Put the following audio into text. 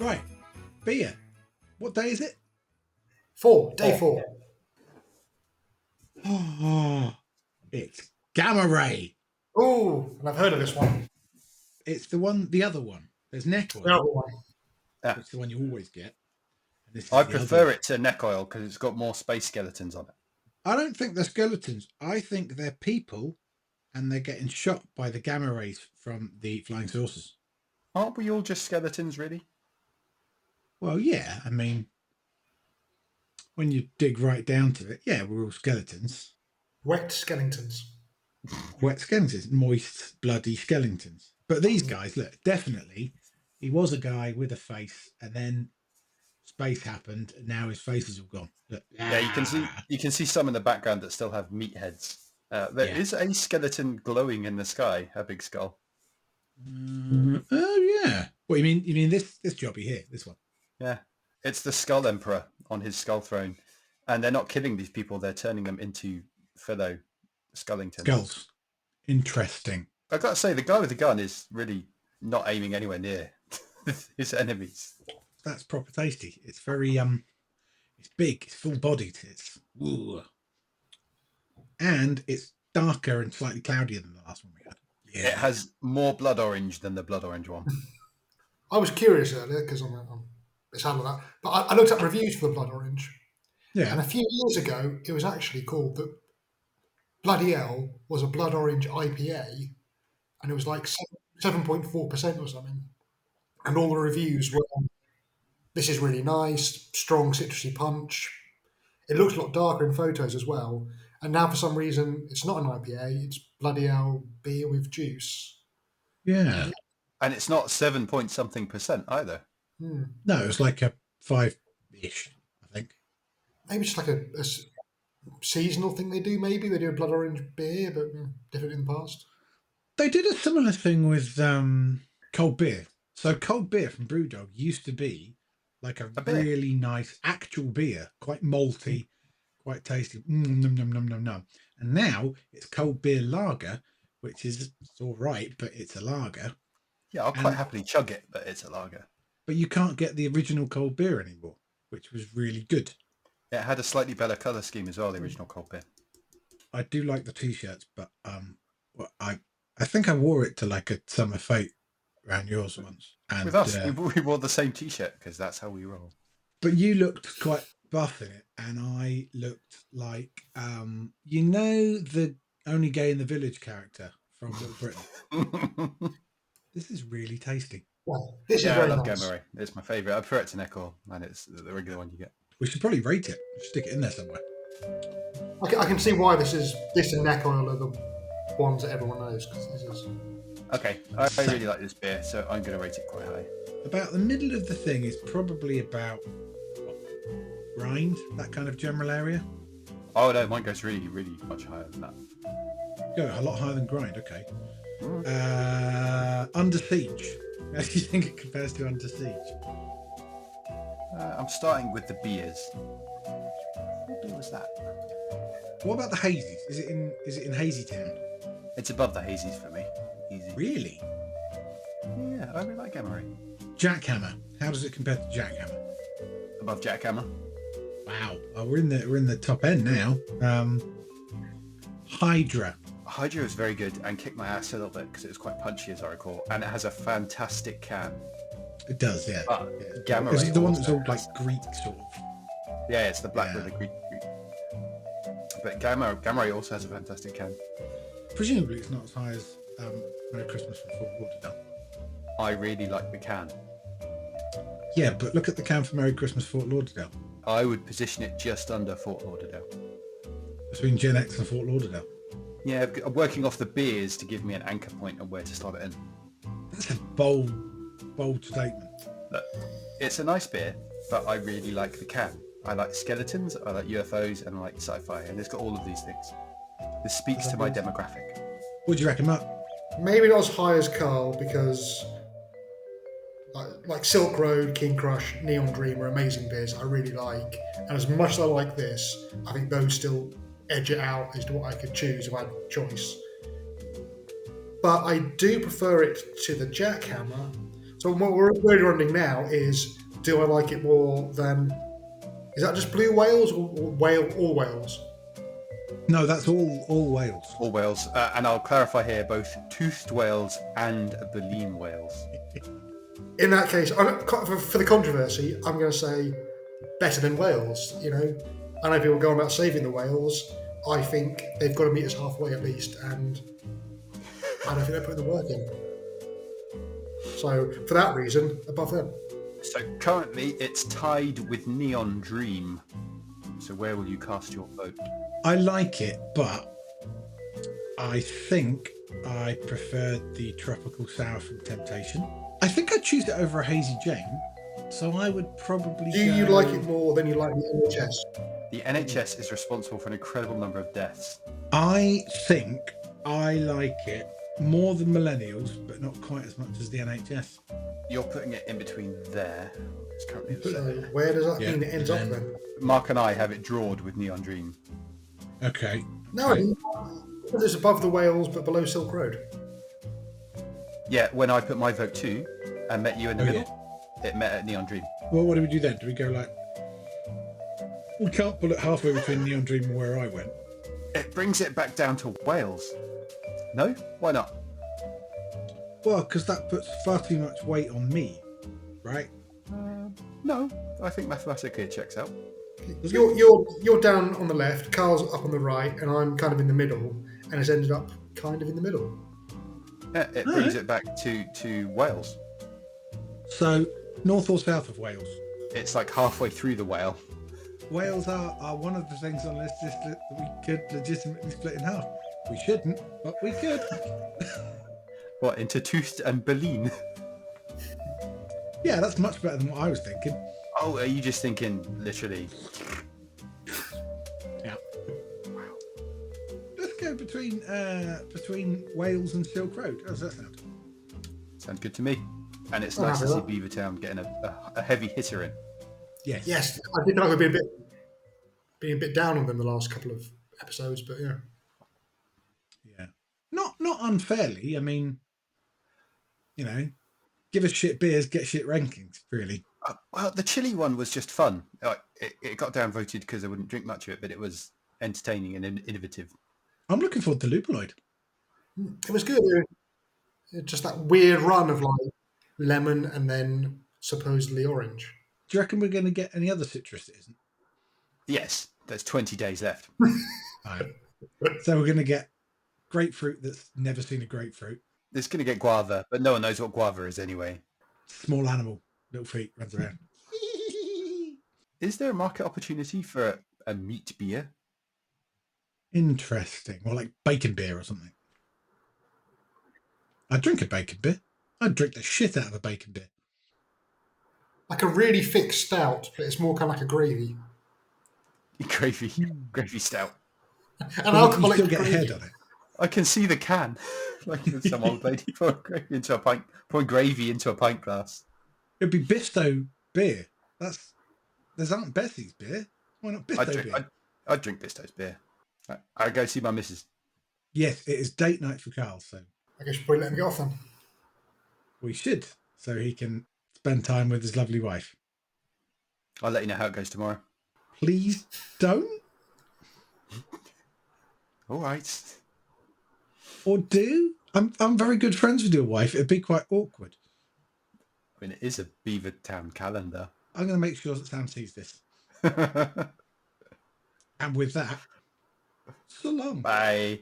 Right, beer. What day is it? Day 4. Oh, it's Gamma Ray. Oh, and I've heard of this one. It's the other one. There's neck The oil, other one. Yeah. which is the one you always get. And this is I the prefer other. it to neck oil because it's got more space skeletons on it. I don't think they're skeletons. I think they're people, and they're getting shot by the gamma rays from the flying saucers. Aren't we all just skeletons, really? Well, yeah. I mean, when you dig right down to it, yeah, we're all skeletons. Wet skeletons. Wet skeletons, moist, bloody skeletons. But these guys, look, definitely, he was a guy with a face, and then space happened, and now his face is all gone. Look. Yeah, you can see some in the background that still have meat heads. There is a skeleton glowing in the sky, a big skull. Oh yeah. What you mean? You mean this jobby here? This one? Yeah, it's the Skull Emperor on his skull throne, and they're not killing these people; they're turning them into fellow Skullingtons. Skulls. Interesting. I've got to say, the guy with the gun is really not aiming anywhere near his enemies. That's proper tasty. It's very it's big. It's full bodied. It's and it's darker and slightly cloudier than the last one we had. Yeah. It has more blood orange than the blood orange one. I was curious earlier because I'm sad with that. But I looked up reviews for the Blood Orange. Yeah. And a few years ago, it was actually called the Bloody Hell was a Blood Orange IPA, and it was like 7.4% or something. And all the reviews were, this is really nice, strong citrusy punch. It looks a lot darker in photos as well. And now for some reason, it's not an IPA, it's Bloody Hell beer with juice. Yeah. And it's not 7 point something percent either. No, it's like a 5-ish, I think. Maybe it's like a seasonal thing they do, maybe. They do a Blood Orange beer, but different in the past. They did a similar thing with cold beer. So cold beer from Brewdog used to be like a really nice actual beer, quite malty, quite tasty. Nom, nom, nom, nom, nom. And now it's cold beer lager, which is it's all right, but it's a lager. Yeah, I'll quite happily chug it, but it's a lager. But you can't get the original cold beer anymore, which was really good. It had a slightly better colour scheme as well, the original cold beer. I do like the t-shirts, but I think I wore it to like a summer fete around yours once. And with us, we wore the same t-shirt because that's how we roll. But you looked quite buff in it, and I looked like the only gay in the village character from Little Britain. This is really tasty. Well, this is I very love nice. Gamma Ray. It's my favourite. I prefer it to neck oil, and it's the regular one you get. We should probably rate it. Stick it in there somewhere. I can see why this and neck oil are the ones that everyone knows. Cause this is... Okay, I really like this beer, so I'm going to rate it quite high. About the middle of the thing is probably about grind, that kind of general area. Oh no, mine goes really, really much higher than that. Go a lot higher than grind. Okay. Under Siege. How do you think it compares to Under Siege? I'm starting with the beers. What beer was that? What about the hazies? Is it in Hazy Town? It's above the hazies for me. Easy. Really? Yeah, I really like Gamma Ray. Jackhammer. How does it compare to Jackhammer? Above Jackhammer. Wow. Oh, we're in the top end now. Hydra. Hydra was very good and kicked my ass a little bit because it was quite punchy, as I recall, and it has a fantastic can. It does, yeah. But yeah. Gamma Is Ray it the one that's also all like has- Greek sort of? Yeah, it's the black with the Greek. But Gamma Ray also has a fantastic can. Presumably, it's not as high as Merry Christmas from Fort Lauderdale. I really like the can. Yeah, but look at the can for Merry Christmas Fort Lauderdale. I would position it just under Fort Lauderdale. Between Gen X and Fort Lauderdale. Yeah, I'm working off the beers to give me an anchor point on where to slot it in. That's a bold statement. Look, it's a nice beer, but I really like the can. I like skeletons, I like UFOs, and I like sci-fi, and it's got all of these things. This speaks to my demographic. What do you reckon, Mark? Maybe not as high as Carl because like Silk Road, King Crush, Neon Dream are amazing beers I really like. And as much as I like this, I think those still edge it out as to what I could choose if I had a choice. But I do prefer it to the Jackhammer. So So what we're really running now is, do I like it more than? Is that just blue whales or all whales? No, that's all Wales. All whales, and I'll clarify here, both toothed whales and baleen whales. In that case, for the controversy, I'm going to say better than whales. You know, I know people go on about saving the whales. I think they've got to meet us halfway at least, and I don't think they're putting the work in. So for that reason, above them. So currently it's tied with Neon Dream. So where will you cast your vote? I like it, but I think I prefer the tropical sour from Temptation. I think I'd choose it over a Hazy Jane, so I would probably. Do you like it more than you like the NHS? The NHS is responsible for an incredible number of deaths. I think I like it more than Millennials, but not quite as much as the NHS. You're putting it in between there. It's currently there. Where does that mean it ends up then? Mark and I have it drawed with Neon Dream. Okay. No, I mean, it's above the whales but below Silk Road. Yeah, when I put my vote too and met you in the middle, it met at Neon Dream. Well, what do we do then? Do we go like... We can't pull it halfway between Neon Dream and where I went. It brings it back down to Wales. No? Why not? Well, because that puts far too much weight on me, right? No, I think mathematically it checks out. You're down on the left, Carl's up on the right, and I'm kind of in the middle, and it's ended up kind of in the middle. Yeah, it brings it back to Wales. So, north or south of Wales? It's like halfway through the whale. Wales are one of the things on this list that we could legitimately split in half. We shouldn't, but we could. What, into toothed and baleen? Yeah, that's much better than what I was thinking. Oh, are you just thinking literally? Yeah. Let's go between Wales and Silk Road. How does that sound? Sounds good to me. And it's nice to see Beavertown getting a heavy hitter in. Yes. Yes, I think I've been a bit down on them the last couple of episodes, but yeah. Yeah. Not unfairly. I mean, you know, give us shit beers, get shit rankings, really. Well, the chili one was just fun. It got downvoted because I wouldn't drink much of it, but it was entertaining and innovative. I'm looking forward to Lupuloid. It was good. Just that weird run of like lemon and then supposedly orange. Do you reckon we're going to get any other citrus that isn't? Yes, there's 20 days left. Right. So we're going to get grapefruit that's never seen a grapefruit. It's going to get guava, but no one knows what guava is anyway. Small animal, little feet, runs around. Is there a market opportunity for a meat beer? Interesting. Or like bacon beer or something. I'd drink a bacon beer. I'd drink the shit out of a bacon beer. Like a really thick stout, but it's more kind of like a gravy. Gravy stout. An You alcoholic still get a gravy. head on it. I can see the can. Like some old lady pouring gravy into a pint glass. It'd be Bisto beer. There's Aunt Bessie's beer. Why not Bisto beer? I'd drink Bisto's beer. I'd go see my missus. Yes, it is date night for Carl, so I guess we'll probably let him go off then. we should, so he can spend time with his lovely wife. I'll let you know how it goes tomorrow. Please don't, All right. or do. I'm very good friends with your wife. It'd be quite awkward. I mean, it is a Beavertown calendar. I'm going to make sure that Sam sees this. And with that, so long. Bye.